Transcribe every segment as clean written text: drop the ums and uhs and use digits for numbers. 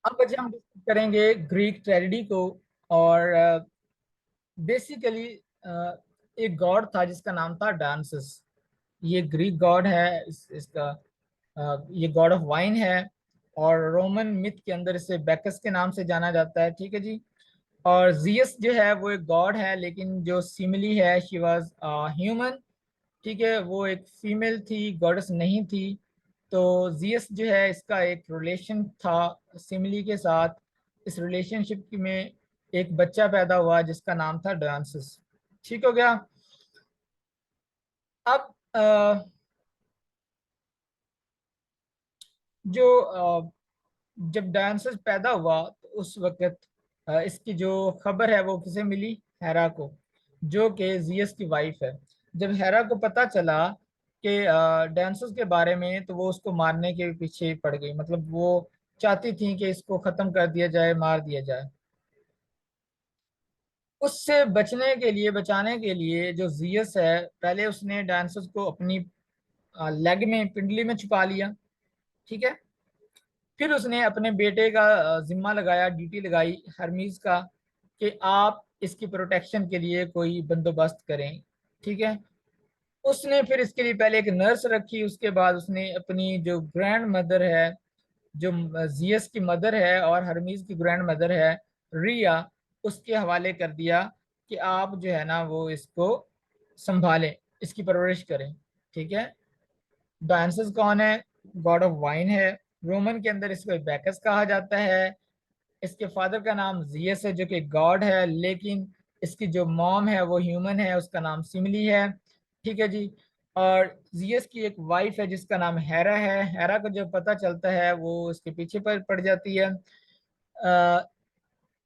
अब बच्चे हम डिस्कस करेंगे ग्रीक ट्रेजेडी को। और बेसिकली एक गॉड था जिसका नाम था डांसस। ये ग्रीक गॉड है। इसका ये गॉड ऑफ वाइन है। और रोमन मिथ के अंदर इसे बैकस के नाम से जाना जाता है। ठीक है जी। और जियस जो है वो एक गॉड है, लेकिन जो सिमिली है शी वाज ह्यूमन। ठीक है, वो एक फीमेल थी, गॉडेस नहीं थी। तो जियस जो है इसका एक रिलेशन था सिमिली के साथ। इस रिलेशनशिप में एक बच्चा पैदा हुआ जिसका नाम था डांसस। ठीक हो गया। अब जो जब डांसस पैदा हुआ तो उस वक्त इसकी जो खबर है वो किसे मिली? हेरा को, जो कि जियस की वाइफ है। जब हेरा को पता चला कि डांसस के बारे में, तो वो उसको मारने के पीछे पड़ गई। मतलब वो चाहती थी कि इसको खत्म कर दिया जाए, मार दिया जाए। उससे बचाने के लिए जो जियस है, पहले उसने डांसस को अपनी लेग में, पिंडली में छुपा लिया। ठीक है। फिर उसने अपने बेटे का जिम्मा लगाया, ड्यूटी लगाई हरमीज का, कि आप इसकी प्रोटेक्शन के लिए कोई बंदोबस्त करें। ठीक है। उसने फिर इसके लिए पहले एक नर्स रखी, उसके बाद उसने अपनी जो ग्रैंड मदर है, जो जियस की मदर है और हरमीज की ग्रैंड मदर है, रिया, उसके हवाले कर दिया कि आप जो है ना वो इसको संभालें, इसकी परवरिश करें। ठीक है। डांसस कौन है? गॉड ऑफ वाइन है। रोमन के अंदर इसको बैकस कहा जाता है। इसके फादर का नाम जियस है जो कि गॉड है, लेकिन इसकी जो मॉम है वो ह्यूमन है, उसका नाम सिमली है। ठीक है जी। और जियस की एक वाइफ है जिसका नाम हेरा है। हेरा को जब पता चलता है वो इसके पीछे पर पड़ जाती है।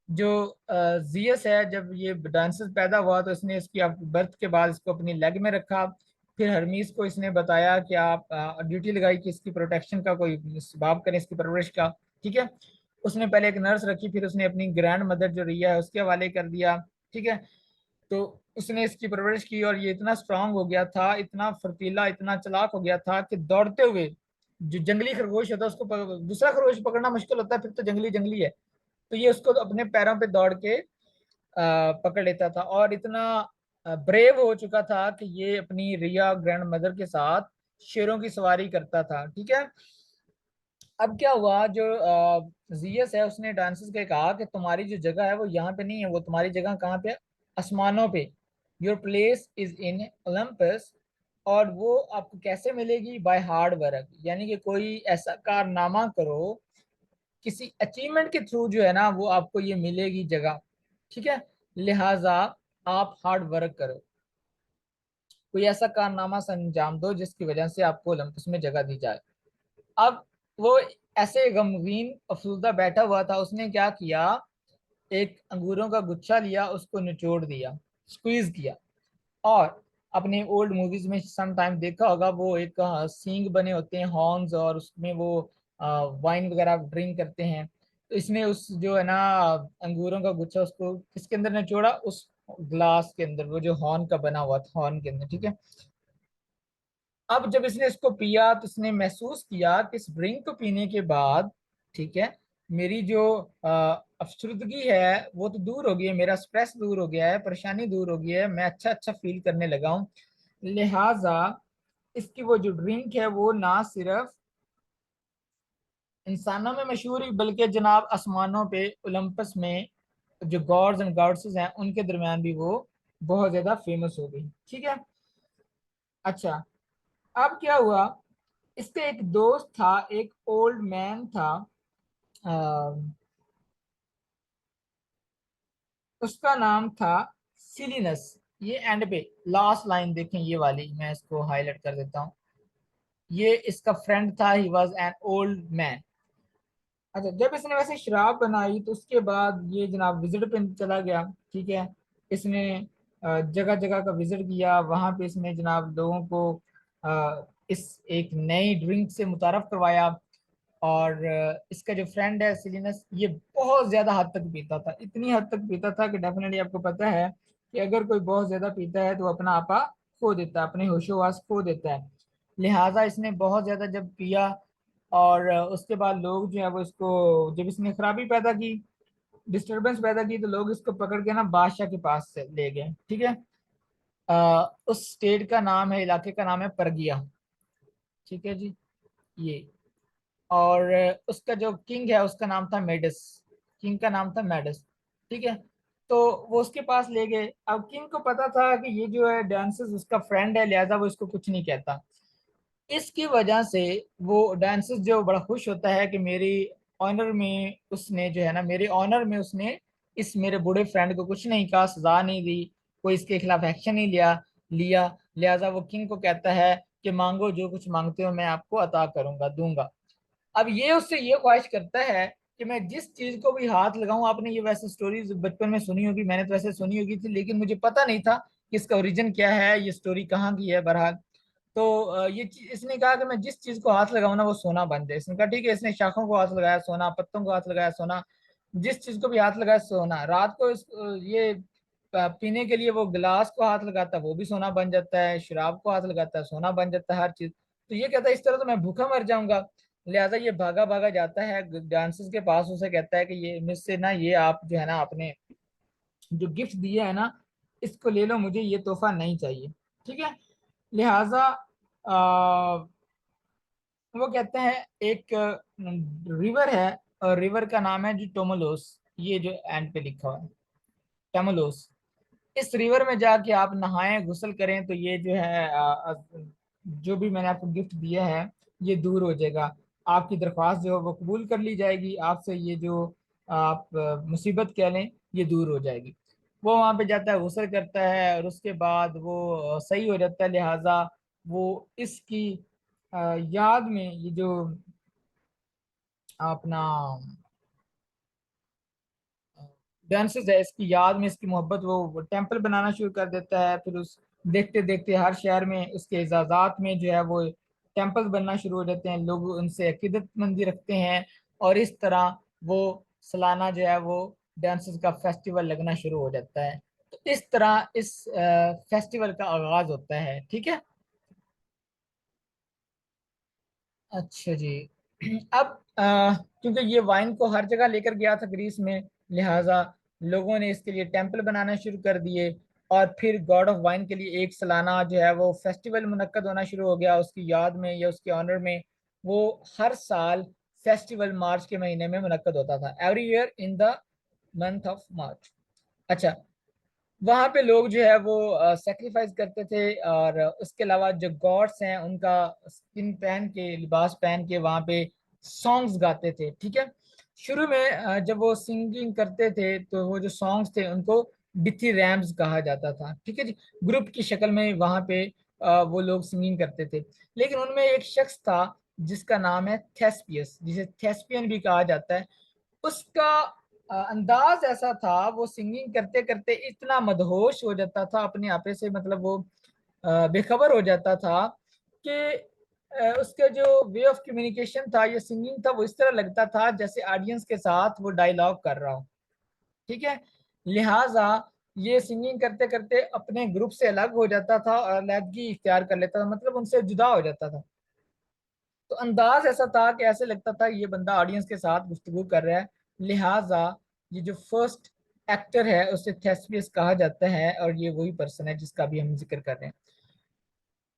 जो जियस है, जब ये डांसस पैदा हुआ तो इसने इसकी बर्थ के बाद इसको अपनी लेग में रखा। फिर हरमीस को इसने बताया कि आप ड्यूटी लगाई कि इसकी प्रोटेक्शन का कोई बाप करें, इसकी परवरिश का। ठीक है। उसने पहले एक नर्स रखी, फिर उसने अपनी ग्रैंड मदर जो रिया है उसके हवाले कर दिया। ठीक है। तो उसने इसकी परवरिश की और ये इतना स्ट्रांग हो गया था, इतना फर्तीला, इतना चालाक हो गया था कि दौड़ते हुए, जो जंगली खरगोश होता है उसको दूसरा खरगोश पकड़ना मुश्किल होता है, फिर तो जंगली जंगली है। तो ये उसको अपने पैरों पे दौड़ के पकड़ लेता था, और इतना ब्रेव हो चुका था कि ये अपनी रिया ग्रैंड मदर के साथ शेरों की सवारी करता था। ठीक है। अब क्या हुआ, जो जियस है उसने डांसर्स के कहा कि तुम्हारी जो जगह है वो यहाँ पे नहीं है, वो तुम्हारी जगह कहाँ पे? आसमानों पे। Your place is in Olympus. और वो आपको कैसे मिलेगी? बाय हार्ड वर्क, यानी कि कोई ऐसा कारनामा करो, किसी अचीवमेंट के थ्रू जो है ना वो आपको ये मिलेगी जगह। ठीक है। लिहाजा आप हार्ड वर्क करो, कोई ऐसा कारनामा अंजाम दो जिसकी वजह से आपको ओलंपस में जगह दी जाए। अब वो ऐसे गमगीन अफसुर्दा बैठा हुआ था, उसने क्या किया, एक अंगूरों का गुच्छा लिया, उसको निचोड़ दिया, स्क्वीज किया। और अपने ओल्ड मूवीज में सम टाइम देखा होगा, वो एक सींग बने होते हैं, हॉर्न्स, और उसमें वो वाइन वगैरह ड्रिंक करते हैं। तो इसने उस जो है ना अंगूरों का गुच्छा, उसको किसके अंदर निचोड़ा? उस ग्लास के अंदर, वो जो हॉर्न का बना हुआ था, हॉर्न के अंदर। ठीक है। अब जब इसने इसको पिया तो इसने महसूस किया कि इस ड्रिंक को पीने के बाद, ठीक है, मेरी जो अफसरुदगी है वो तो दूर हो गई है, मेरा स्ट्रेस दूर हो गया है, परेशानी दूर हो गई है, मैं अच्छा अच्छा फील करने लगा हूँ। लिहाजा इसकी वो जो ड्रिंक है वो ना सिर्फ इंसानों में मशहूर हुई, बल्कि जनाब आसमानों पे ओलंपस में जो गॉड्स एंड गॉडेसेस हैं उनके दरमियान भी वो बहुत ज्यादा फेमस हो गई। ठीक है। अच्छा, अब क्या हुआ, इसका एक दोस्त था, एक ओल्ड मैन था। अ, उसका नाम था सिलिनस। ये एंड पे लास्ट लाइन देखें, ये वाली मैं इसको हाईलाइट कर देता हूँ। ये इसका फ्रेंड था, he was an old man. अच्छा, जब इसने वैसे शराब बनाई तो उसके बाद ये जनाब विजिट पे चला गया। ठीक है। इसने जगह जगह का विजिट किया, वहां पे इसने जनाब लोगों को इस एक नई ड्रिंक से मुतारफ करवाया। और इसका जो फ्रेंड है सिलिनस, ये बहुत ज्यादा हद तक पीता था, इतनी हद तक पीता था कि डेफिनेटली आपको पता है कि अगर कोई बहुत ज्यादा पीता है तो अपना आपा खो देता है, अपने होशोवास खो देता है। लिहाजा इसने बहुत ज्यादा जब पिया और उसके बाद लोग जो है वो इसको, जब इसने खराबी पैदा की, डिस्टरबेंस पैदा की, तो लोग इसको पकड़ के ना बादशाह के पास से ले गए। ठीक है। उस स्टेट का नाम है, इलाके का नाम है परगिया। ठीक है जी। ये, और उसका जो किंग है उसका नाम था मेडस। किंग का नाम था मेडस। ठीक है। तो वो उसके पास ले गए। अब किंग को पता था कि ये जो है डांसेस उसका फ्रेंड है, लिहाजा वो इसको कुछ नहीं कहता। इसकी वजह से वो डांसेस जो बड़ा खुश होता है कि मेरी ऑनर में उसने जो है ना, मेरे ऑनर में उसने इस मेरे बूढ़े फ्रेंड को कुछ नहीं कहा, सजा नहीं दी, कोई इसके खिलाफ एक्शन नहीं लिया। लिहाजा वो किंग को कहता है कि मांगो, जो कुछ मांगते हो मैं आपको अता करूंगा, दूंगा। अब ये उससे ये ख्वाहिश करता है कि मैं जिस चीज को भी हाथ लगाऊं, आपने ये वैसे स्टोरीज बचपन में सुनी होगी, मैंने तो वैसे सुनी होगी थी, लेकिन मुझे पता नहीं था कि इसका ओरिजिन क्या है, ये स्टोरी कहाँ की है। बहरहाल, तो इसने कहा कि मैं जिस चीज को हाथ लगाऊं ना वो सोना बन जाए। इसने कहा ठीक है। इसने शाखों को हाथ लगाया, सोना, पत्तों को हाथ लगाया, सोना, जिस चीज को भी हाथ लगाया सोना। रात को ये पीने के लिए वो गिलास को हाथ लगाता है, वो भी सोना बन जाता है, शराब को हाथ लगाता है, सोना बन जाता है, हर चीज। तो ये कहता है इस तरह तो मैं भूखा मर जाऊंगा। लिहाजा ये भागा भागा जाता है डांसर्स के पास, उसे कहता है कि ये मुझसे ना, ये आप जो है ना आपने जो गिफ्ट दिए है ना, इसको ले लो, मुझे ये तोहफा नहीं चाहिए। ठीक है। लिहाजा वो कहते हैं एक रिवर है, और रिवर का नाम है जो टोमोलोस, ये जो एंड पे लिखा हुआ है, टोमोलोस। इस रिवर में जाके आप नहाएं, गुस्ल करें, तो ये जो है जो भी मैंने आपको गिफ्ट दिया है ये दूर हो जाएगा। आपकी दरख्वास्त जो है वो कबूल कर ली जाएगी, आपसे ये जो आप मुसीबत कह लें ये दूर हो जाएगी। वो वहां पे जाता है, गुस्ल करता है, और उसके बाद वो सही हो जाता है। लिहाजा वो इसकी याद में ये जो अपना डांसेस है, इसकी याद में, इसकी मोहब्बत, वो टेम्पल बनाना शुरू कर देता है। फिर उस देखते देखते हर शहर में उसके एजाजात में जो है वो टेम्पल बनना शुरू हो जाते हैं, लोग उनसे अकीदतमंदी रखते हैं। और इस तरह वो सालाना जो है वो डांसेस का फेस्टिवल लगना शुरू हो जाता है। तो इस तरह इस फेस्टिवल का आगाज होता है। ठीक है। अच्छा जी। अब क्योंकि ये वाइन को हर जगह लेकर गया था ग्रीस में, लिहाजा लोगों ने इसके लिए टेम्पल बनाना शुरू कर दिए। और फिर गॉड ऑफ वाइन के लिए एक सालाना जो है वो फेस्टिवल मुनक्कद होना शुरू हो गया उसकी याद में या उसके ऑनर में। वो हर साल फेस्टिवल मार्च के महीने में मुनक्कद होता था, every year in the month of March. अच्छा, वहां पे लोग जो है वो सेक्रीफाइस करते थे, और उसके अलावा जो गॉड्स हैं उनका स्किन पहन के, लिबास पहन के वहां पे सॉन्ग्स गाते थे। ठीक है। शुरू में जब वो सिंगिंग करते थे तो वो जो सॉन्ग्स थे उनको डिथी रैम्स कहा जाता था। ठीक है जी। ग्रुप की शक्ल में वहां पे वो लोग सिंगिंग करते थे। लेकिन उनमें एक शख्स था जिसका नाम है थेस्पियस, जिसे थेस्पियन भी कहा जाता है। उसका अंदाज ऐसा था, वो सिंगिंग करते करते इतना मदहोश हो जाता था अपने आपे से, मतलब वो बेखबर हो जाता था कि उसका जो वे ऑफ कम्युनिकेशन था, ये सिंगिंग था, वो इस तरह लगता था जैसे ऑडियंस के साथ वो डायलॉग कर रहा हो। ठीक है। लिहाजा ये सिंगिंग करते करते अपने ग्रुप से अलग हो जाता था और अलहदगी इख्तियार कर लेता था, मतलब उनसे जुदा हो जाता था। तो अंदाज ऐसा था कि ऐसे लगता था ये बंदा ऑडियंस के साथ गुफ्तगू कर रहा है। लिहाजा ये जो फर्स्ट एक्टर है उसे थेस्पियस कहा जाता है, और ये वही पर्सन है जिसका भी हम जिक्र कर रहे हैं।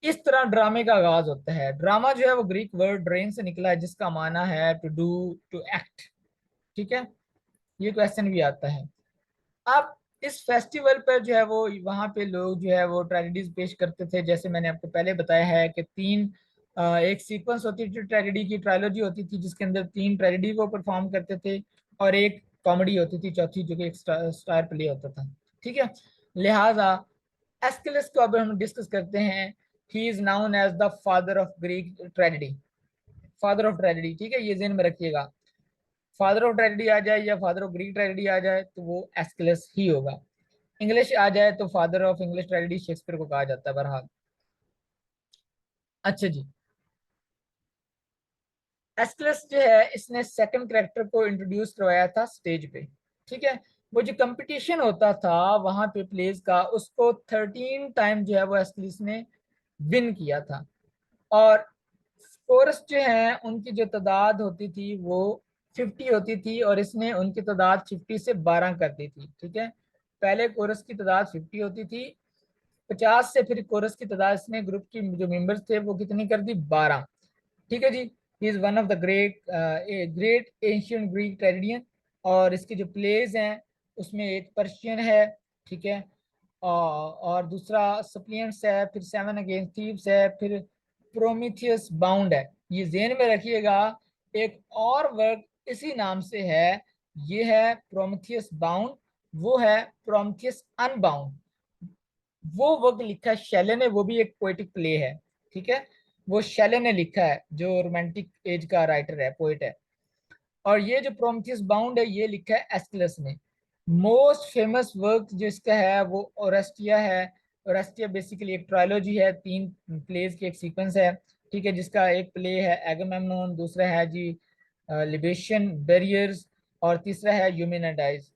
इस तरह ड्रामे का आगाज होता है। ड्रामा जो है वो ग्रीक वर्ड ड्रेन से निकला है, जिसका माना है टू डू, टू एक्ट। ठीक है। ये क्वेश्चन भी आता है। अब इस फेस्टिवल पर जो है वो वहाँ पे लोग जो है वो ट्रेजेडीज पेश करते थे, जैसे मैंने आपको पहले बताया है कि तीन एक सीक्वेंस होती थी ट्रेजेडी की, ट्रायोलॉजी होती थी जिसके अंदर तीन ट्रेजेडी को परफॉर्म करते थे, और एक कॉमेडी होती थी चौथी, जो कि एक स्टार प्ले होता था। ठीक है। लिहाजा एस्किलस को अब हम डिस्कस करते हैं। He is known as the father of Greek tragedy. Father of tragedy, ठीक है, ये ज़हन में रखिएगा। फादर ऑफ ट्रेजेडी आ जाए या फादर ऑफ ग्रीक ट्रेजेडी आ जाए तो वो एस्किलस ही होगा। इंग्लिश आ जाए तो father of English tragedy Shakespeare को कहा जाता है। बहरहाल, अच्छा जी। एस्किलस जो है इसने सेकंड कैरेक्टर को इंट्रोड्यूस करवाया था स्टेज पे। ठीक है। वो जो कंपटीशन होता था वहां पे प्लेस का, उसको 13 टाइम जो है वो एस्किलस ने विन किया था। और कोरस जो है उनकी जो तादाद होती थी वो 50 होती थी, और इसने उनकी तादाद 50 से 12 कर दी थी। ठीक है, पहले कोरस की तादाद 50 होती थी, 50 से फिर कोरस की तादाद इसने ग्रुप की जो मेंबर्स थे वो कितनी कर दी, 12। ठीक है जी। He is one of the great ancient Greek tragedian. और इसके जो प्लेज हैं उसमें एक पर्शियन है, ठीक है, और दूसरा सप्लियंट्स है, फिर सेवन अगेंस्ट थीव्स है, फिर प्रोमीथियस बाउंड है। ये जेन में रखिएगा। एक और वर्क इसी नाम से है, ये है प्रोमीथियस बाउंड, वो है प्रोमीथियस अनबाउंड। वो वर्क लिखा है शैले ने, वो भी एक पोएटिक प्ले है। ठीक है, वो शैले ने लिखा है, जो रोमांटिक एज का राइटर है, पोएट है। और ये जो प्रोमीथियस बाउंड है ये लिखा है एस्किलस ने। मोस्ट फेमस वर्क जो इसका है वो ओरेस्टिया है। ओरेस्टिया बेसिकली एक ट्रायोलॉजी है, 3 प्लेज की एक सीक्वेंस है। ठीक है, जिसका एक प्ले है एगमेम्नोन, दूसरा है जी लिबेशियन बैरियर्स, और तीसरा है यूमिनाइडिस।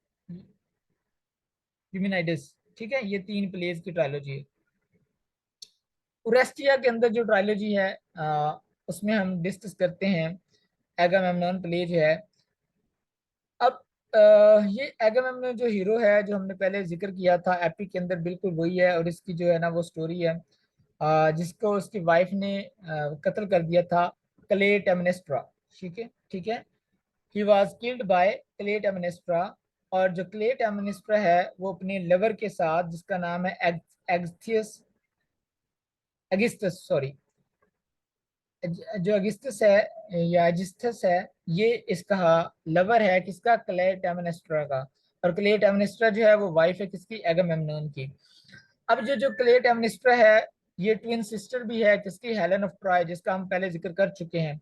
ठीक है, ये 3 प्लेज की ट्रायोलॉजी है। ओरेस्टिया के अंदर जो ट्रायोलॉजी है उसमें हम डिस्कस करते हैं एगामेम्नोन प्लेज है। अब ये एगामेम्नोन जो हीरो है, जो हमने पहले जिक्र किया था एपिक के अंदर, बिल्कुल वही है। और इसकी जो है ना वो स्टोरी है जिसको उसकी वाइफ ने कत्ल कर दिया था, क्लेटेमनेस्ट्रा। ठीक है, ठीक है, ही वॉज किल्ड बाय क्लेटेमनेस्ट्रा। और जो क्लेटेमनेस्ट्रा है वो अपने लवर के साथ, जिसका नाम है एग्थियस एगिस्टस सॉरी, जो अगिस्तस है या एजिस्थस है, ये इसका लवर है, किसका, क्लेटेमनेस्ट्रा का। और क्लेटेमनेस्ट्रा जो है वो वाइफ है किसकी, एगामेम्नोन की। अब जो जो क्लेटेमनेस्ट्रा है ये ट्विन सिस्टर भी है किसकी, हेलेन ऑफ ट्रॉय, जिसका हम पहले जिक्र कर चुके हैं।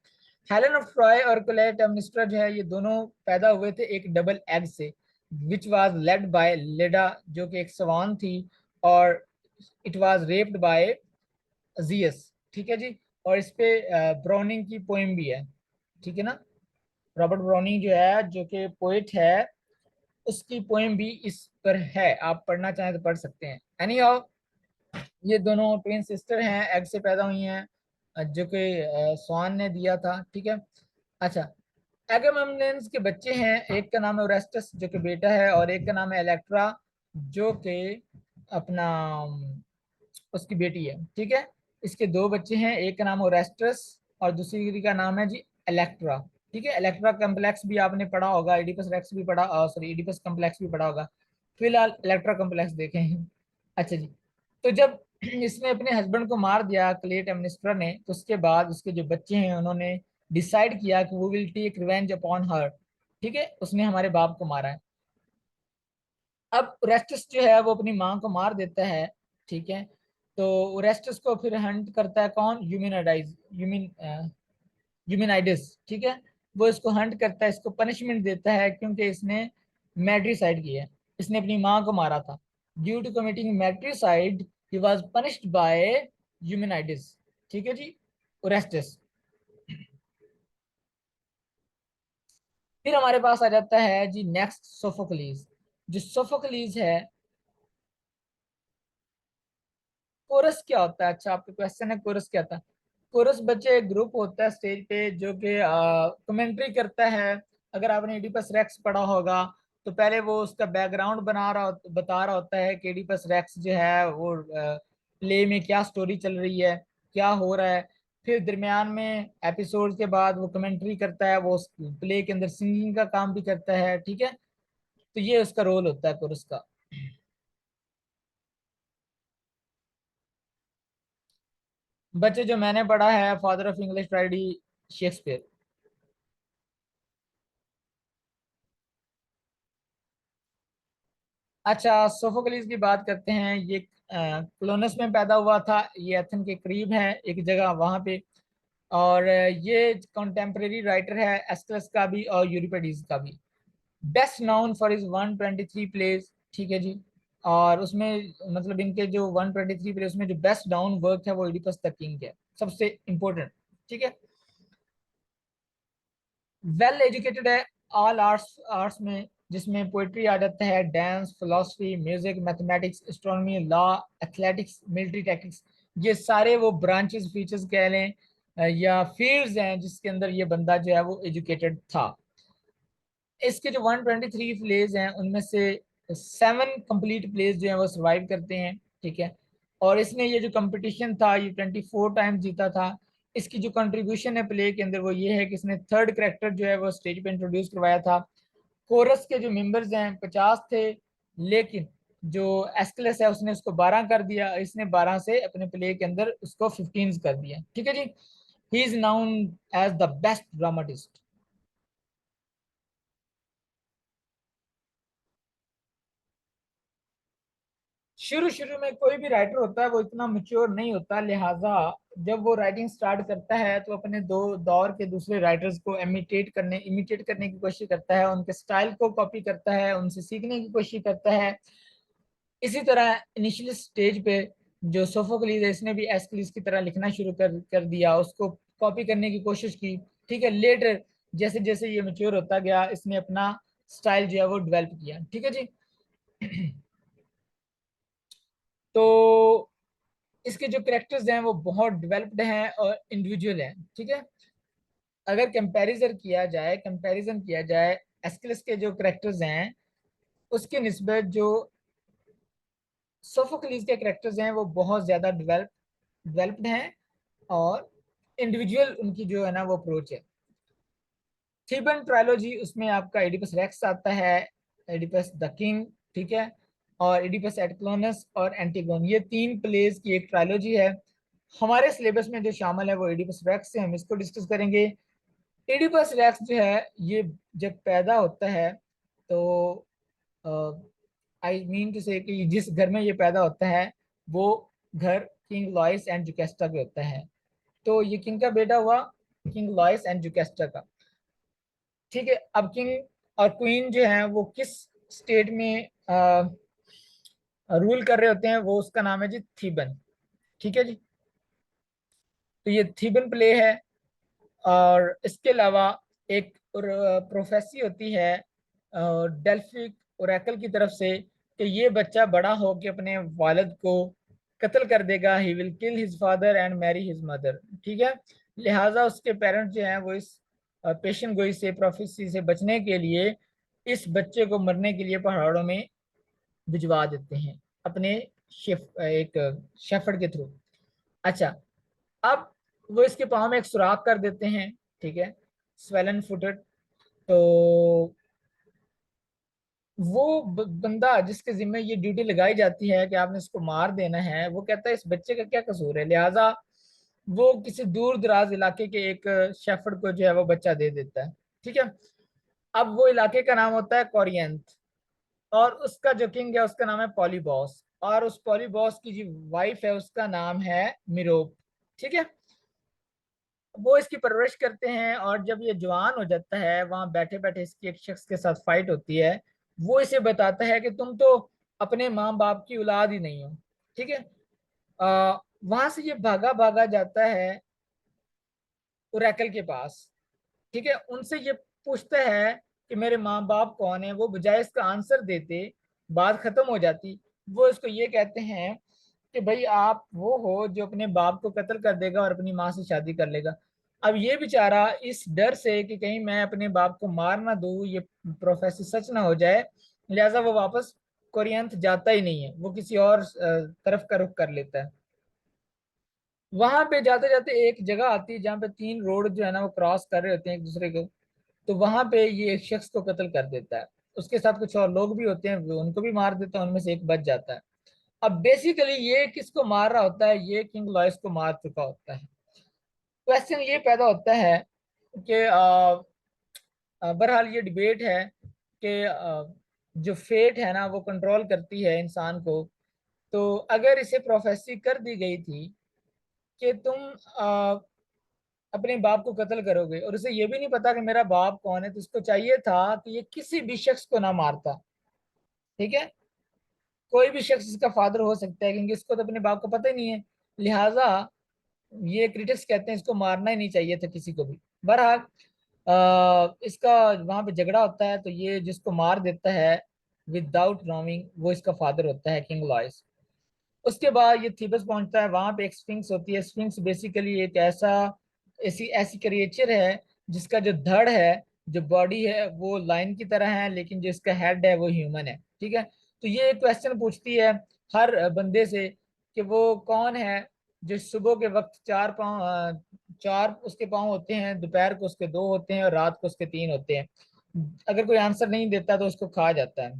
हेलेन ऑफ ट्रॉय और क्लेटेमनेस्ट्रा जो है ये दोनों पैदा हुए थे एक डबल एग से, which was laid by Leda, जो कि एक सवान थी, और it was raped by Zeus. ठीक है जी। और इस पे ब्राउनिंग की पोएम भी है। ठीक है ना, रॉबर्ट ब्राउनिंग जो है, जो कि पोइट है, उसकी पोएम भी इस पर है, आप पढ़ना चाहें तो पढ़ सकते हैं। एनी हाउ, ये दोनों ट्विन सिस्टर हैं, एग से पैदा हुई हैं, जो कि स्वान ने दिया था। ठीक है, अच्छा, एगामेम्नेन के बच्चे हैं, एक का नाम है ओरेस्टस जो कि बेटा है, और एक का नाम है इलेक्ट्रा जो कि अपना उसकी बेटी है। ठीक है, इसके 2 बच्चे हैं, एक का नाम ओरेस्टस और दूसरी का नाम है जी इलेक्ट्रा। ठीक है, इलेक्ट्रा कम्प्लेक्स भी आपने पढ़ा होगा, इडिपस रेक्स भी पढ़ा, सॉरी इडिपस कम्प्लेक्स भी पढ़ा होगा। फिलहाल इलेक्ट्रा कम्प्लेक्स देखें। अच्छा जी, तो जब इसने अपने हस्बैंड को मार दिया क्लेटेमनेस्ट्रा ने, तो उसके बाद उसके जो बच्चे हैं उन्होंने डिसाइड किया कि वो will take revenge upon her. ठीक है, उसने हमारे बाप को मारा है। अब ओरेस्टस जो है वो अपनी माँ को मार देता है। ठीक है, तो ओरेस्टस को फिर हंट करता है कौन, यूमिनाइडिस। ठीक है, वो इसको हंट करता है, इसको पनिशमेंट देता है क्योंकि इसने मैट्रिसाइड किया है, इसने अपनी माँ को मारा था। Due to committing matricide he was punished by Eumenides. ठीक है जी, ओरेस्टस। फिर हमारे पास आ जाता है जी नेक्स्ट सोफोक्लीज। जो सोफोक्लीज है, कोरस क्या होता है, अच्छा आपका क्वेश्चन है कोरस क्या था। कोरस बच्चे एक ग्रुप होता है स्टेज पे जो कि कमेंट्री करता है। अगर आपने एडिपस रेक्स पढ़ा होगा तो पहले वो उसका बैकग्राउंड बता रहा होता है कि एडिपस रेक्स जो है वो प्ले में क्या स्टोरी चल रही है, क्या हो रहा है। फिर दरमियान में एपिसोड के बाद वो कमेंट्री करता है, वो प्ले के अंदर सिंगिंग का काम भी करता है। ठीक है, तो ये उसका रोल होता है कोरस का। बच्चे जो मैंने पढ़ा है, father of English tragedy Shakespeare. अच्छा, सोफोक्लिस की बात करते हैं। ये क्लोनस में पैदा हुआ था, ये एथन के करीब है एक जगह वहां पे। और ये कंटेम्प्रेरी राइटर है एस्केलस का भी और यूरिपिडीज का भी। Best known for is 123 plays. ठीक है जी, और उसमें मतलब इनके जो 123 प्लेज में जो बेस्ट नाउन वर्क है वो इडिपस द किंग है, सबसे इंपॉर्टेंट। ठीक है, वेल एजुकेटेड है ऑल आर्ट्स, आर्ट्स में, जिसमें पोइट्री आ जाता है, dance, philosophy, music, mathematics, astronomy, law, athletics, military tactics. ये सारे वो ब्रांचेस फीचर्स कह लें या फील्ड्स हैं जिसके अंदर ये बंदा जो है वो एजुकेटेड था। इसके जो 123 प्लेज हैं उनमें से 7 कंप्लीट प्लेज जो है वो सरवाइव करते हैं, ठीक है। और इसने ये जो कंपटीशन था ये 24 टाइम जीता था। इसकी जो कंट्रीब्यूशन है प्ले के अंदर वो ये है कि इसने थर्ड करेक्टर जो है वो स्टेज पे इंट्रोड्यूस करवाया था। कोरस के जो मेंबर्स हैं 50 थे, लेकिन जो एस्कलस है उसने उसको 12 कर दिया, इसने 12 से अपने प्ले के अंदर उसको 15 कर दिया, ठीक है जी। He is known as the best dramatist. शुरू शुरू में कोई भी राइटर होता है वो इतना मेच्योर नहीं होता, लिहाजा जब वो राइटिंग स्टार्ट करता है तो अपने दो दौर के दूसरे राइटर्स को इमिटेट करने की कोशिश करता है, उनके स्टाइल को कॉपी करता है, उनसे सीखने की कोशिश करता है। इसी तरह इनिशियल स्टेज पे जो सोफोक्लीज है इसने भी एस्किलिस की तरह लिखना शुरू कर दिया, उसको कॉपी करने की कोशिश की, ठीक है। लेटर जैसे जैसे ये मेच्योर होता गया इसने अपना स्टाइल जो है वो डेवलप किया, ठीक है जी। तो इसके जो करेक्टर्स हैं वो बहुत डेवलप्ड हैं और इंडिविजुअल हैं, ठीक है। अगर कंपैरिजन किया जाए एस्किलस के जो करेक्टर्स हैं उसके निस्बत जो सोफोक्लीज के करेक्टर्स हैं वो बहुत ज्यादा डेवलप्ड हैं और इंडिविजुअल उनकी जो है ना वो अप्रोच है। थीबन ट्रायोलॉजी उसमें आपका एडिपस रेक्स आता है, एडिपस द किंग, ठीक है, और एडिपस एटक्लोनस और एंटीगोन, ये 3 प्लेज की एक ट्रायोलॉजी है। हमारे सिलेबस में जो शामिल है वो एडिपस रेक्स से हम इसको डिस्कस करेंगे। एडिपस रेक्स जो है ये जब पैदा होता है तो आई मीन टू से कि जिस घर में ये पैदा होता है वो घर किंग लॉइस एंड जुकेस्टा के होता है। तो ये किंग का बेटा हुआ, किंग लॉइस एंड जुकेस्टा का, ठीक है। अब किंग और क्वीन जो है वो किस स्टेट में रूल कर रहे होते हैं, वो उसका नाम है जी थीबन, ठीक है जी। तो ये थीबन प्ले है। और इसके अलावा एक प्रोफेसी होती है डेल्फिक ओरेकल की तरफ से कि ये बच्चा बड़ा होकर अपने वालिद को कत्ल कर देगा, he will kill his father and marry his mother, ठीक है। लिहाजा उसके पेरेंट्स जो हैं वो इस पेशन गोई से प्रोफेसी से बचने के लिए इस बच्चे को मरने के लिए पहाड़ों में भिजवा देते हैं अपने एक शेफर्ड के थ्रू। अच्छा, अब वो इसके पाँव में एक सुराख कर देते हैं, ठीक है, स्वेलन फुटेड। तो वो बंदा जिसके जिम्मे ये ड्यूटी लगाई जाती है कि आपने इसको मार देना है, वो कहता है इस बच्चे का क्या कसूर है, लिहाजा वो किसी दूर दराज इलाके के एक शेफर्ड को जो है वो बच्चा दे देता है, ठीक है। अब वो इलाके का नाम होता है कोरियंथ, और उसका जो किंग है उसका नाम है पॉलीबॉस, और उस पॉलीबॉस की जो वाइफ है उसका नाम है मिरोप, ठीक है। वो इसकी परवरिश करते हैं और जब ये जवान हो जाता है वहां बैठे बैठे इसकी एक शख्स के साथ फाइट होती है। वो इसे बताता है कि तुम तो अपने माँ बाप की औलाद ही नहीं हो, ठीक है। वहां से ये भागा भागा जाता है ओरेकल के पास, ठीक है, उनसे ये पूछता है कि मेरे माँ बाप कौन है। वो बजाय इसका आंसर देते बात खत्म हो जाती, वो इसको ये कहते हैं कि भाई आप वो हो जो अपने बाप को कत्ल कर देगा और अपनी माँ से शादी कर लेगा। अब ये बेचारा इस डर से कि कहीं मैं अपने बाप को मार ना दूं, ये प्रोफेसर सच ना हो जाए, लिहाजा वो वापस कोरियंथ जाता ही नहीं है, वो किसी और तरफ का रुख कर लेता है। वहां पे जाते जाते एक जगह आती है जहाँ पे 3 रोड जो है ना वो क्रॉस कर रहे होते हैं एक दूसरे को। तो वहां पे ये एक शख्स को कत्ल कर देता है, उसके साथ कुछ और लोग भी होते हैं, वो उनको भी मार देता है, उनमें से एक बच जाता है। अब बेसिकली ये किसको मार रहा होता है, ये किंग लॉयस को मार चुका होता है। क्वेश्चन ये पैदा होता है कि बहरहाल ये डिबेट है कि जो फेट है ना वो कंट्रोल करती है इंसान को। तो अगर इसे प्रोफेसी कर दी गई थी कि तुम अपने बाप को कत्ल करोगे और उसे ये भी नहीं पता कि मेरा बाप कौन है, तो इसको चाहिए था कि ये किसी भी शख्स को ना मारता, ठीक है। कोई भी शख्स इसका फादर हो सकता है क्योंकि इसको तो अपने बाप को पता ही नहीं है, लिहाजा ये क्रिटिक्स कहते हैं इसको मारना ही नहीं चाहिए था किसी को भी। बहरहाल इसका वहां पे झगड़ा होता है, तो ये जिसको मार देता है विदाउट नोइंग वो इसका फादर होता है किंग लॉयस। उसके बाद ये थीबस पहुंचता है, वहां पे एक स्फिंक्स होती है। स्फिंक्स बेसिकली एक ऐसा ऐसी ऐसी क्रिएचर है जिसका जो धड़ है, जो बॉडी है वो लाइन की तरह है, लेकिन जो इसका हेड है वो ह्यूमन है। ठीक है, तो ये क्वेश्चन पूछती है हर बंदे से कि वो कौन है जो सुबह के वक्त चार पाँव, चार उसके पाँव होते हैं, दोपहर को उसके दो होते हैं और रात को उसके तीन होते हैं। अगर कोई आंसर नहीं देता तो उसको खा जाता है।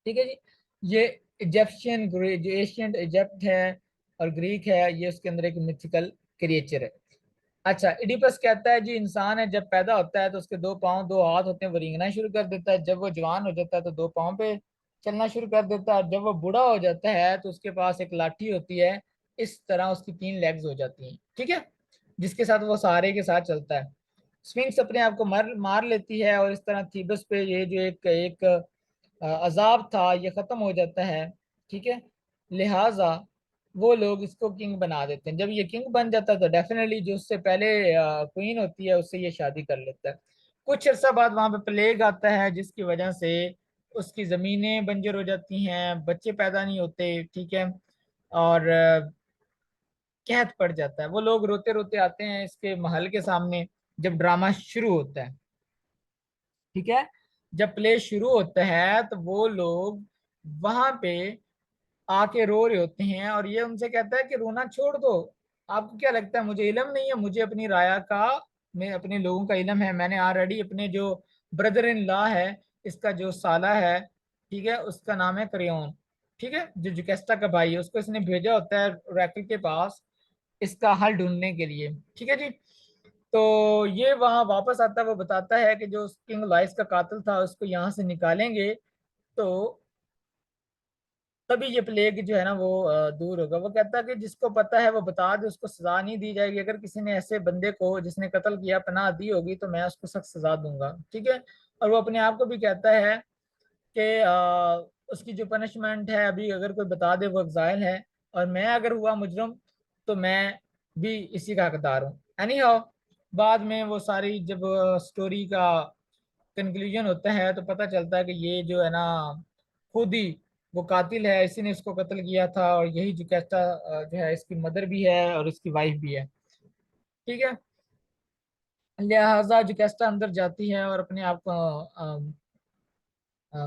ठीक है जी। ये इजिप्शियन, जो एशियंट इजिप्ट है और ग्रीक है, ये उसके अंदर एक मिथिकल क्रिएचर है। अच्छा, इडिपस कहता है जी इंसान है जब पैदा होता है तो उसके दो पाँव दो हाथ होते हैं, वो रेंगना शुरू कर देता है। जब वो जवान हो जाता है तो दो पाँव पे चलना शुरू कर देता है। जब वो बूढ़ा हो जाता है तो उसके पास एक लाठी होती है, इस तरह उसकी तीन लेग्स हो जाती हैं। ठीक है, जिसके साथ वो सहारे के साथ चलता है। स्फिंक्स अपने आप को मार मार लेती है और इस तरह थीबस पे ये जो एक एक अजाब था ये खत्म हो जाता है। ठीक है, लिहाजा वो लोग इसको किंग बना देते हैं। जब ये किंग बन जाता है तो डेफिनेटली जो उससे पहले क्वीन होती है उससे ये शादी कर लेता है। कुछ अर्सा बाद वहां पे प्लेग आता है जिसकी वजह से उसकी जमीनें बंजर हो जाती हैं, बच्चे पैदा नहीं होते। ठीक है, और कहत पड़ जाता है। वो लोग रोते रोते आते हैं इसके महल के सामने जब ड्रामा शुरू होता है। ठीक है, जब प्ले शुरू होता है तो वो लोग वहां पे आके रो रहे होते हैं और ये उनसे कहता है कि रोना छोड़ दो। आपको क्या लगता है मुझे इल्म नहीं है? मुझे अपनी राया का, मैं अपने लोगों का इल्म है। मैंने ऑलरेडी अपने जो ब्रदर इन लॉ है, इसका जो साला है, ठीक है, उसका नाम है क्रेयोन। ठीक है, जो जुकेस्टा का भाई है, उसको इसने भेजा होता है ओरेकल के पास इसका हल ढूंढने के लिए। ठीक है जी। तो ये वहां वापस आता है, वो बताता है कि जो किंग लाइस का कातिल था उसको यहाँ से निकालेंगे तो तभी ये प्लेग जो है ना वो दूर होगा। वो कहता है कि जिसको पता है वो बता दे, उसको सजा नहीं दी जाएगी। अगर किसी ने ऐसे बंदे को जिसने कत्ल किया पनाह दी होगी तो मैं उसको सख्त सजा दूंगा। ठीक है, और वो अपने आप को भी कहता है कि उसकी जो पनिशमेंट है अभी अगर कोई बता दे वो एग्जाइल है, और मैं अगर हुआ मुजरम तो मैं भी इसी का हकदार हूँ। एनी हाउ, बाद में वो सारी जब स्टोरी का कंक्लूजन होता है तो पता चलता है कि ये जो है ना खुद ही वो कातिल है, इसी ने इसको कत्ल किया था। और यही जो कैस्टा जो है इसकी मदर भी है और इसकी वाइफ भी है। ठीक है, लिहाजा जो कैस्टा अंदर जाती है और अपने आप को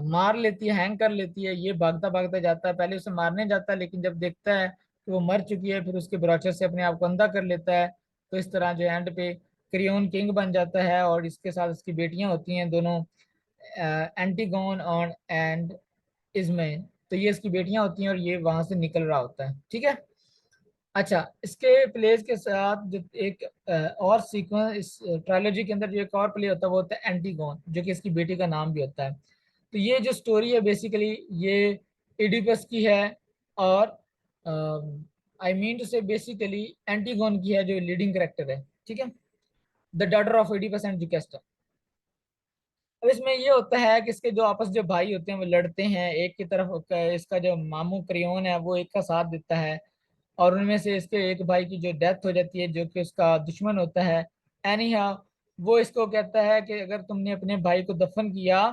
मार लेती है, हैंग कर लेती है। ये भागता भागता जाता है, पहले उसे मारने जाता है लेकिन जब देखता है कि वो मर चुकी है फिर उसके ब्रोचर से अपने आप को अंधा कर लेता है। तो इस तरह जो एंड पे क्रियोन किंग बन जाता है और इसके साथ इसकी बेटियां होती हैं दोनों, एंटीगोन और एंड इजमेन। तो ये इसकी बेटियां होती हैं और ये वहां से निकल रहा होता है। ठीक है। अच्छा, इसके प्लेस के साथ जो एक और सीक्वेंस इस ट्रायोलॉजी के अंदर जो एक और प्ले होता है वो होता है एंटीगोन, जो कि इसकी बेटी का नाम भी होता है। तो ये जो स्टोरी है बेसिकली ये इडिपस की है, और I mean to say basically Antigone की है जो लीडिंग करेक्टर है। ठीक है, the daughter of Oedipus and Jocasta. अब इसमें ये होता है कि इसके जो आपस जो भाई होते हैं वो लड़ते हैं। एक की तरफ इसका जो मामू क्रियोन है वो एक का साथ देता है, और उनमें से इसके एक भाई की जो डेथ हो जाती है जो कि उसका दुश्मन होता है। एनी हाउ, वो इसको कहता है कि अगर तुमने अपने भाई को दफन किया,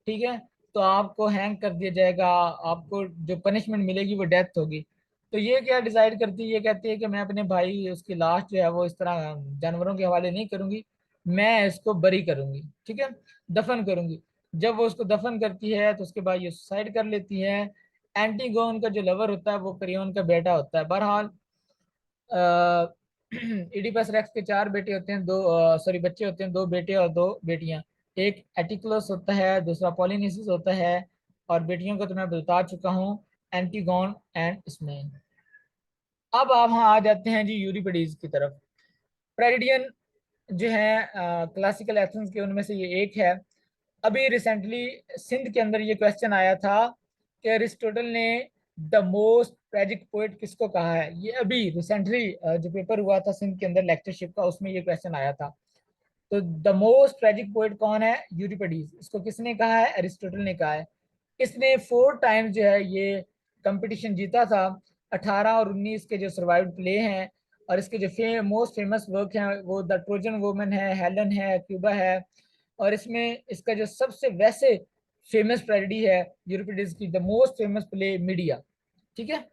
ठीक है, तो आपको हैंग कर दिया जाएगा, आपको जो पनिशमेंट मिलेगी वो डेथ होगी। तो ये क्या डिसाइड करती है, ये कहती है कि मैं अपने भाई उसकी लाश जो है वो इस तरह जानवरों के हवाले नहीं करूंगी, मैं इसको बरी करूंगी। ठीक है, दफन करूंगी। जब वो उसको दफन करती है तो उसके बाद ये सुसाइड कर लेती है। एंटीगोन का जो लवर होता है वो क्रियोन का बेटा होता है। बहरहाल इडिपस रेक्स के चार बेटे होते हैं, दो सॉरी बच्चे होते हैं, दो बेटे और दो बेटियां। एक एटिक्लोस होता है, दूसरा पॉलिनिसिस होता है, और बेटियों को तो मैं बता चुका हूँ, एंटीगोन एंड स्मेन। अब आप वहाँ आ जाते हैं जी यूरिपिडीज की तरफ। प्रेरिडियन जो है क्लासिकल एथेंस के उनमें से ये एक है। अभी रिसेंटली सिंध के अंदर ये क्वेश्चन आया था कि अरिस्टोटल ने द मोस्ट ट्रेजिक पोएट किसको कहा है। ये अभी रिसेंटली जो पेपर हुआ था सिंध के अंदर लेक्चरशिप का, उसमें ये क्वेश्चन आया था। तो द मोस्ट ट्रेजिक पोएट कौन है? यूरिपिडीज। इसको किसने कहा है? अरिस्टोटल ने कहा है। इसने 4 टाइम्स जो है ये कंपटीशन जीता था। 18 और 19 के जो सर्वाइव्ड प्ले हैं, और इसके जो मोस्ट फेमस वर्क हैं वो द ट्रोजन वुमन है, हेलन है, क्यूबा है। और इसमें इसका जो सबसे वैसे फेमस ट्रेजेडी है यूरिपिडीज की, the most famous play media. ठीक है।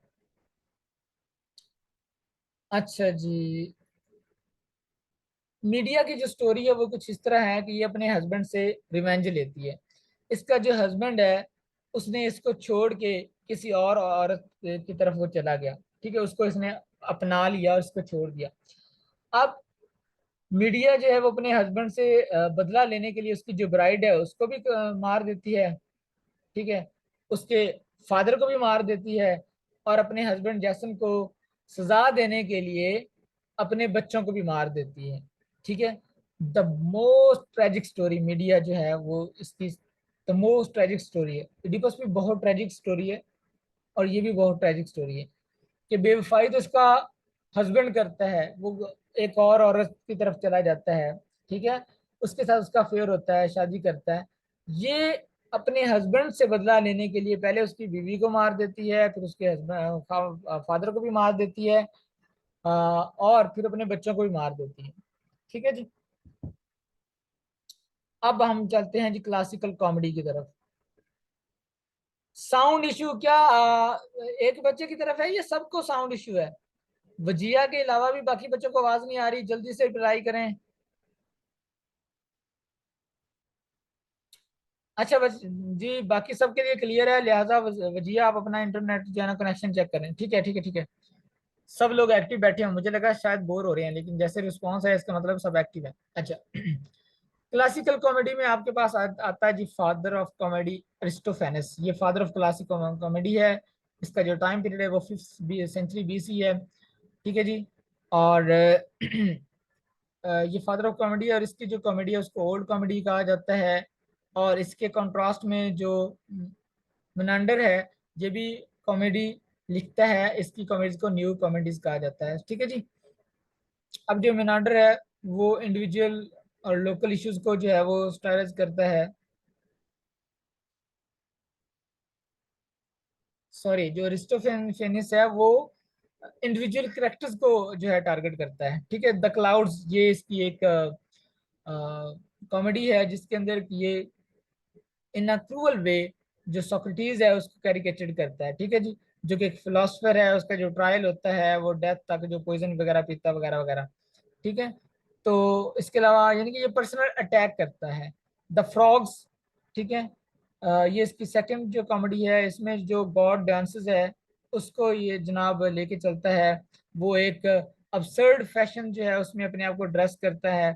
अच्छा जी। मीडिया की जो स्टोरी है वो कुछ इस तरह है कि ये अपने हस्बैंड से रिवेंज लेती है। इसका जो हस्बैंड है उसने इसको छोड़ के किसी और औरत की तरफ वो चला गया, ठीक है, उसको इसने अपना लिया और उसको छोड़ दिया। अब मीडिया जो है वो अपने हस्बैंड से बदला लेने के लिए उसकी जो ब्राइड है उसको भी मार देती है, ठीक है, उसके फादर को भी मार देती है, और अपने हस्बैंड जैसन को सजा देने के लिए अपने बच्चों को भी मार देती है, ठीक है। The most tragic story media जो है वो इसकी द मोस्ट ट्रेजिक स्टोरी है। इडिपस भी बहुत ट्रेजिक स्टोरी है और ये भी बहुत ट्रेजिक स्टोरी है कि बेवफाई तो इसका हस्बैंड करता है, वो एक और औरत की तरफ चला जाता है, ठीक है, उसके साथ उसका अफेयर होता है, शादी करता है। ये अपने हस्बैंड से बदला लेने के लिए पहले उसकी बीवी को मार देती है, फिर उसके हस्बैंड फादर को भी मार देती है, और फिर अपने बच्चों को भी मार देती है, ठीक है जी। अब हम चलते हैं जी क्लासिकल कॉमेडी की तरफ। साउंड इशू क्या एक बच्चे की तरफ है, ये सबको साउंड इशू है? वजिया के अलावा भी बाकी बच्चों को आवाज नहीं आ रही, जल्दी से ट्राई करें। अच्छा बस जी, बाकी सबके लिए क्लियर है, लिहाजा वजिया आप अपना इंटरनेट जो है ना कनेक्शन चेक करें। ठीक है, ठीक है, ठीक है। सब लोग एक्टिव बैठे हैं, मुझे लगा शायद बोर हो रहे हैं, लेकिन जैसे रिस्पॉन्स है इसका मतलब सब एक्टिव है। अच्छा क्लासिकल कॉमेडी में आपके पास आता है जी फादर ऑफ कॉमेडी अरिस्टोफेनेस। ये फादर ऑफ क्लासिकल कॉमेडी है। इसका जो टाइम पीरियड है वो 5th सेंचुरी BC है, ठीक है जी। और ये फादर ऑफ कॉमेडी है, और इसकी जो कॉमेडी है उसको ओल्ड कॉमेडी कहा जाता है। और इसके कंट्रास्ट में जो मेनांडर है ये भी कॉमेडी लिखता है, इसकी कॉमेडीज को न्यू कॉमेडीज कहा जाता है, ठीक है जी। अब जो मेनांडर है वो इंडिविजुअल और लोकल इश्यूज को जो है वो स्टाइलाइज करता है। सॉरी, जो अरिस्टोफेनिस है वो इंडिविजुअल करेक्टर्स को जो है टारगेट करता है, ठीक है। द क्लाउड्स ये इसकी एक कॉमेडी है जिसके अंदर ये इन अ क्रूअल वे जो सोक्रेटिस है उसको कैरिकेचर करता है, ठीक है जी। जो कि एक फिलोसफर है, उसका जो ट्रायल होता है वो डेथ तक जो पॉइजन वगैरह पीता वगैरह वगैरह, ठीक है। तो इसके अलावा यानी कि ये पर्सनल अटैक करता है। द फ्रॉग्स, ठीक है, ये इसकी सेकंड जो कॉमेडी है, इसमें जो गॉड डांसेस है उसको ये जनाब लेके चलता है। वो एक अबसर्ड फैशन जो है उसमें अपने आप को ड्रेस करता है,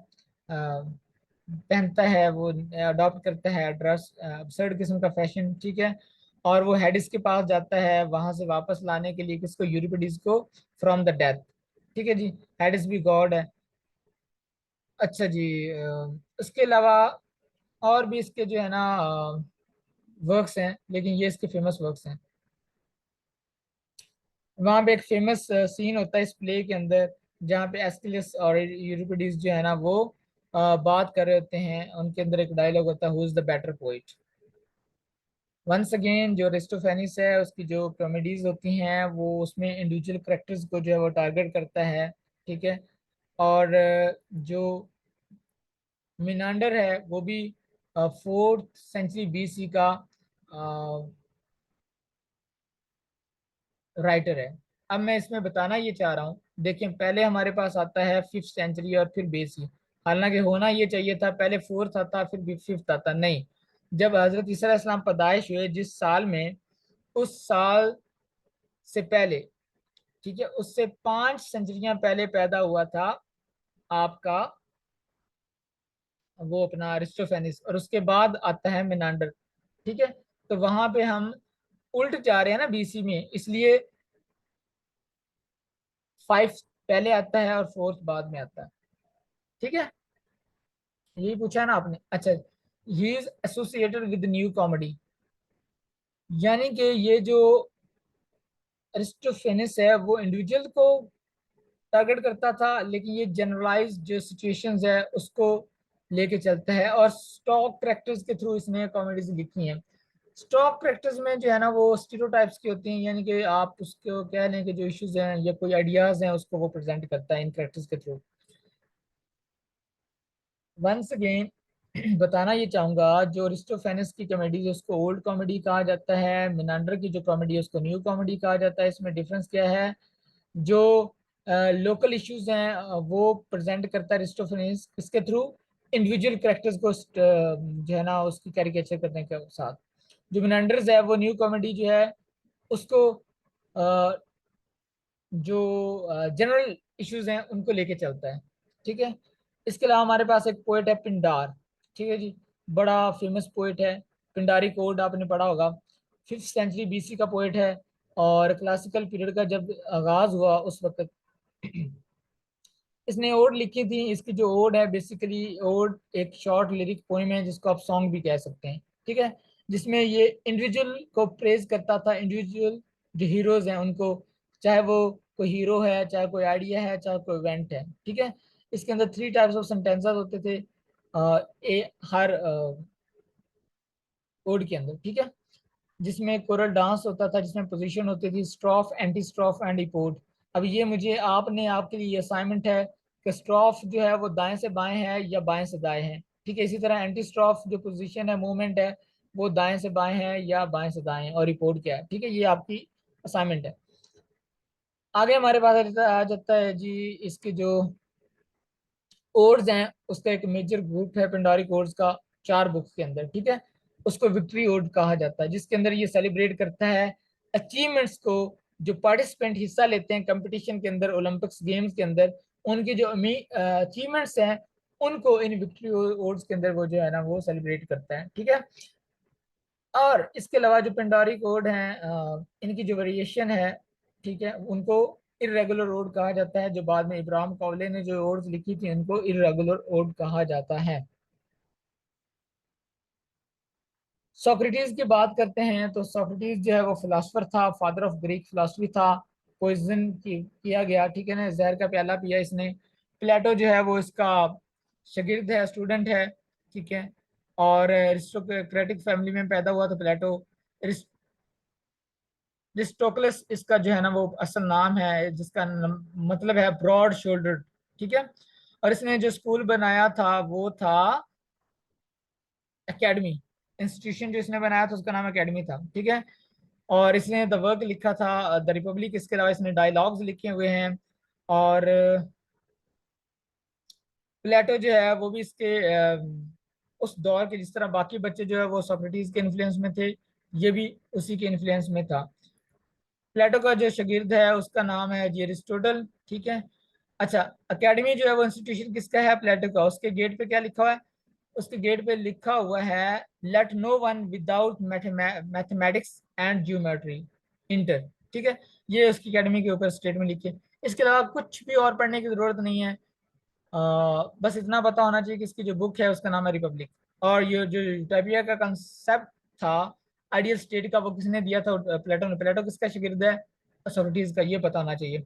पहनता है, वो अडॉप्ट करता है ड्रेस, अबसर्ड किस्म का फैशन, ठीक है। और वो हेडिस के पास जाता है वहां से वापस लाने के लिए किसको, यूरिपिडीज को, फ्रॉम द डेथ, ठीक है जी। हेडिस भी गॉड है। अच्छा जी, इसके अलावा और भी इसके जो है ना वर्क्स हैं, लेकिन ये इसके फेमस वर्क्स हैं। वहां पे एक फेमस सीन होता है इस प्ले के अंदर जहाँ पे एस्किलस और यूरिपिडीज जो है ना वो बात कर रहे होते हैं। उनके अंदर एक डायलॉग होता है, who is the better poet. Once again जो एरिस्टोफेनिस है उसकी जो कॉमेडीज होती हैं वो उसमें इंडिविजुअल करेक्टर्स को जो है वो टारगेट करता है, ठीक है। और जो मिनांडर है वो भी 4th सेंचुरी BC का राइटर है। अब मैं इसमें बताना ये चाह रहा हूँ, देखिए पहले हमारे पास आता है 5th सेंचुरी और फिर BC। हालांकि होना ये चाहिए था पहले 4th आता फिर 5th आता, नहीं। जब हजरत ईसा अलैहिस्सलाम पैदाइश हुए जिस साल में, उस साल से पहले, ठीक है, उससे 5 सेंचुरियां पहले पैदा हुआ था आपका वो अपना अरिस्टोफेनिस, और उसके बाद आता है मिनांडर, ठीक है। तो वहां पे हम उल्ट जा रहे हैं ना BC में, इसलिए 5 पहले आता है और 4th बाद में आता है, ठीक है। यही पूछा है ना आपने। अच्छा, he is associated with new comedy, यानी कि ये जो अरिस्टोफेनिस है वो इंडिविजुअल को टारगेट करता था, लेकिन ये जनरलाइज जो सिचुएशंस है उसको लेके चलता है, और स्टॉक करेक्टर्स के थ्रू इसने कॉमेडीज लिखी हैं। स्टॉक करेक्टर्स में जो है ना वो स्टीरियोटाइप्स की होती हैं, यानी कि आप उसको कह लें कि जो इश्यूज हैं या कोई आइडियाज हैं उसको वो प्रेजेंट करता है इन करेक्टर्स के थ्रू। वंस अगेन बताना ये चाहूंगा, जो अरिस्टोफेनिस की कॉमेडी है उसको ओल्ड कॉमेडी कहा जाता है, मिनांडर की जो कॉमेडी है उसको न्यू कॉमेडी कहा जाता है। इसमें डिफरेंस क्या है? जो लोकल इश्यूज हैं वो प्रेजेंट करता है अरिस्टोफेनीज, इसके थ्रू इंडिविजुअल करेक्टर्स को जो है ना उसकी कैरिकेचर करने के साथ। जो मिनांडर्स है वो न्यू कॉमेडी जो है उसको जो जनरल इश्यूज हैं उनको लेके चलता है। ठीक है। इसके अलावा हमारे पास एक पोएट है पिंडार। ठीक है जी, बड़ा फेमस पोएट है। पिंडारी कोड आपने पढ़ा होगा, 5th सेंचुरी बीसी का पोएट है। और क्लासिकल पीरियड का जब आगाज हुआ उस वक्त इसने ओड लिखी थी। इसकी जो ओड है बेसिकली ओड एक शॉर्ट लिरिक पोइम है जिसको आप सॉन्ग भी कह सकते हैं। ठीक है। जिसमें ये इंडिविजुअल को प्रेज करता था, इंडिविजुअल जो हीरोज हैं उनको, चाहे वो कोई हीरो है, चाहे कोई आइडिया है, चाहे कोई इवेंट है। ठीक है। इसके अंदर 3 टाइप्स ऑफ सेंटेंसेस होते थे हर ओड के अंदर। ठीक है। जिसमें कोरल डांस होता था, जिसमें पोजीशन होती थी स्ट्रॉफ, एंटी स्ट्रॉफ एंड इपोड। अब ये मुझे आपने आपके लिए असाइनमेंट है कि स्ट्रॉफ जो है वो दाएं से बाएं है या बाएं से दाएं है। ठीक है। इसी तरह एंटी स्ट्रॉफ जो पोजीशन है, मूवमेंट है, वो दाएं से बाएं है या बाएं से दाएं है, और रिपोर्ट क्या है। ठीक है, ये आपकी असाइनमेंट है। आगे हमारे पास आ जाता है जी इसके जो कोर्स हैं उसका एक मेजर ग्रुप है पिंडारी कोर्स का, 4 बुक्स के अंदर। ठीक है। उसको विक्ट्री ओड कहा जाता है, जिसके अंदर ये सेलिब्रेट करता है अचीवमेंट्स को। जो पार्टिसिपेंट हिस्सा लेते हैं कंपटीशन के अंदर, ओलंपिक्स गेम्स के अंदर, उनके जो अचीवमेंट्स हैं उनको इन विक्ट्री ओड्स के अंदर वो जो है ना वो सेलिब्रेट करता है। ठीक है। और इसके अलावा जो पिंडारी कोड हैं इनकी जो वेरिएशन है, ठीक है, उनको इरेगुलर ओड कहा जाता है। जो बाद में इब्राहिम कौले ने जो ओड्स लिखी थी उनको इरेगुलर ओड कहा जाता है। सोक्रेटिस की बात करते हैं तो सोक्रेटिस जो है वो फिलासफर था, फादर ऑफ ग्रीक फिलासफी था। पॉइजन किया गया, ठीक है ना, जहर का प्याला पिया इसने। प्लेटो जो है वो इसका शागिर्द है, स्टूडेंट है। ठीक है। और एरिस्टोक्रेटिक फैमिली में पैदा हुआ था प्लेटो। अरिस्टोकलस इसका जो है ना वो असल नाम है, जिसका मतलब है ब्रॉड शोल्डर्ड। ठीक है। और इसने जो स्कूल बनाया था वो था एकेडमी। इंस्टीट्यूशन जो इसने बनाया था उसका नाम एकेडमी था। ठीक है। और इसने द वर्क लिखा था द रिपब्लिक। इसके अलावा इसने डायलॉग्स लिखे हुए हैं। और प्लेटो जो है वो भी इसके उस दौर के, जिस तरह बाकी बच्चे जो है वो सोक्रेटिस के इन्फ्लुएंस में थे, ये भी उसी के इन्फ्लुएंस में था। प्लेटो का जो शागिर्द है उसका नाम है जी अरिस्टोटल। ठीक है। अच्छा, एकेडमी जो है वो इंस्टीट्यूशन किसका है? प्लेटो का। उसके गेट पे क्या लिखा हुआ है? उसके गेट पे लिखा हुआ है let no one without mathematics and geometry enter. ठीक है। ये उसकी एकेडमी के ऊपर स्टेटमेंट लिखी है। इसके अलावा कुछ भी और पढ़ने की जरूरत नहीं है। बस इतना पता होना चाहिए कि इसकी जो बुक है उसका नाम है रिपब्लिक। और ये जो यूटोपिया का कंसेप्ट था, आइडियल स्टेट का, वो किसने दिया था? प्लेटो ने। प्लेटो किसका शागिर्द है? सोक्रेटिस का, ये पता होना चाहिए।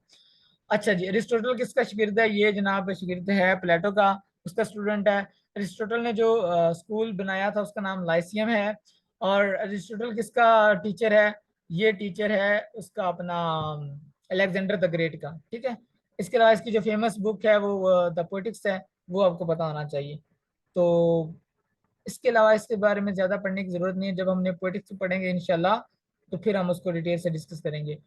अच्छा जी, अरिस्टोटल किसका शागिर्द है? ये जनाब शागिर्द है प्लेटो का, उसका स्टूडेंट है। अरिस्टोटल ने जो स्कूल बनाया था उसका नाम लाइसियम है। और अरिस्टोटल किसका टीचर है? ये टीचर है उसका अपना अलेक्जेंडर द ग्रेट का। ठीक है। इसके अलावा इसकी जो फेमस बुक है वो द पोएटिक्स है, वो आपको पता होना चाहिए। तो इसके अलावा इसके बारे में ज़्यादा पढ़ने की ज़रूरत नहीं है। जब हमने पोएटिक्स पढ़ेंगे इंशाल्लाह तो फिर हम उसको डिटेल से डिस्कस करेंगे।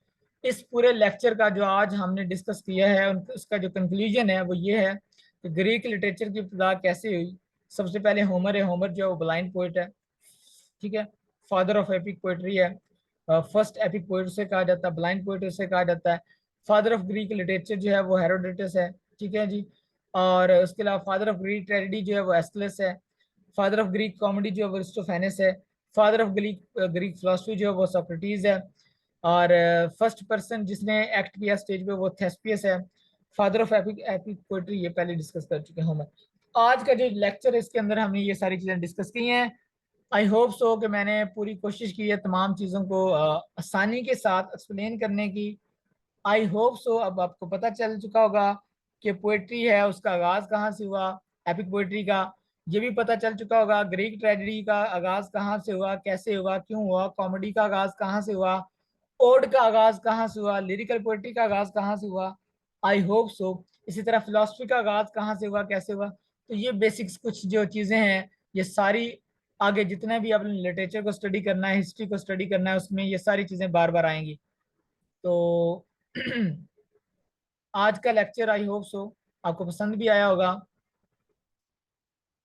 इस पूरे लेक्चर का जो आज हमने डिस्कस किया है उसका जो कंक्लूजन है वो ये है कि ग्रीक लिटरेचर की इब्तिदा कैसे हुई। सबसे पहले होमर है। होमर जो है वो ब्लाइंड पोइट है। ठीक है। फादर ऑफ एपिक पोइट्री है। फर्स्ट एपिक पोइट से कहा जाता है, ब्लाइंड पोइट से कहा जाता है। फादर ऑफ ग्रीक लिटरेचर जो है वो हेरोडोटस है। ठीक है जी। और उसके अलावा फादर ऑफ ग्रीक ट्रेजेडी जो है वो एस्किलस है। फादर ऑफ ग्रीक कॉमेडी जो है वो अरिस्टोफेनेस है। Father of Greek Greek philosophy जो है वो सोक्रेटिस है। और फर्स्ट पर्सन जिसने एक्ट किया स्टेज पे वो थेस्पियस है। Father of epic epic poetry ये पहले डिस्कस कर चुके हैं हम। आज का जो लेक्चर है इसके अंदर हमने ये सारी चीजें डिस्कस की हैं। आई होप सो कि मैंने पूरी कोशिश की है तमाम चीज़ों को आसानी के साथ एक्सप्लेन करने की। आई होप सो अब आपको पता चल चुका होगा कि पोइट्री है उसका आगाज कहाँ से हुआ, एपिक पोइट्री का। ये भी पता चल चुका होगा ग्रीक ट्रेजेडी का आगाज कहाँ से हुआ, कैसे हुआ, क्यों हुआ, कॉमेडी का आगाज कहाँ से हुआ, ओड का आगाज कहाँ से हुआ, लिरिकल पोइट्री का आगाज कहाँ से हुआ। I hope so. इसी तरह फिलोसफी का आगाज कहाँ से हुआ, कैसे हुआ। तो ये बेसिक्स कुछ जो चीज़ें हैं ये सारी आगे जितना भी आपने लिटरेचर को स्टडी करना है, हिस्ट्री को स्टडी करना है, उसमें ये सारी चीज़ें बार बार आएंगी। तो आज का लेक्चर आई होप सो आपको पसंद भी आया होगा।